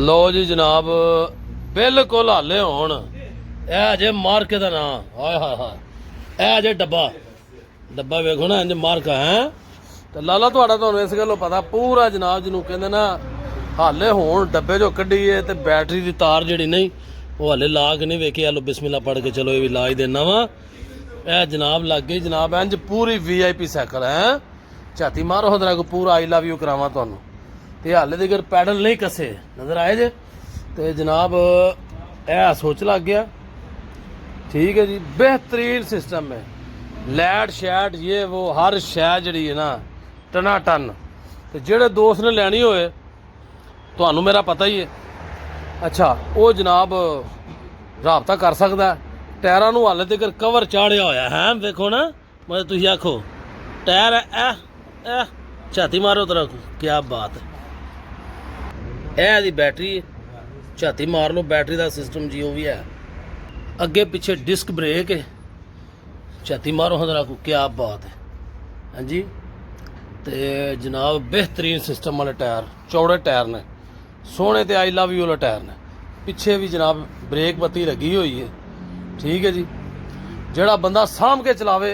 लो जी जनाब बिल्कुल हाले होन अजे मार्के का नाम हाय हाय हाय अजे डब्बा डब्बा वेखो ना इंज मार्का है तो लाला तुहाडा तुहानू इस गल्लों पता पूरा जनाब जिन्हों कहंदे ना हाले होन डब्बे चो कड्ढीए ते बैटरी की तार जिहड़ी नहीं वो हाले ला के नहीं वेखी। आलो बिस्मिल्लाह पढ़ के चलो ये भी ला ही देना वा। ए जनाब लग गई जनाब इंज पूरी VIP साइकिल है। झाती मारो हदरा को पूरा आई लव यू करावां तुहानू ते हाले तक पैडल नहीं कसे नज़र आए जे ते जनाब ए सोच लग गया। ठीक है जी बेहतरीन सिस्टम है लाइट शैट ये वो हर शै जी है ना टना टन। तो जेड़े दोस्त ने लैनी होए तुहानू मेरा पता ही है। अच्छा वो जनाब राबता कर सकता है। टायरां नू हाले तक कवर चाढ़िया होया है देखो ना मतलब तुसीं आखो टायर है ए झाती मारो तरह क्या बात है। दी बैटरी झाती मार लो बैटरी का सिस्टम जी वो भी है। अगे पिछे डिस्क ब्रेक है झाती मारो हजरा को क्या बात है। हाँ जी तो जनाब बेहतरीन सिस्टम वाले टायर चौड़े टायर ने सोहने ते आई लव यू वाले टायर ने पिछे भी जनाब ब्रेक बत्ती लगी हुई है। ठीक है जी जड़ा बंदा साम के चलावे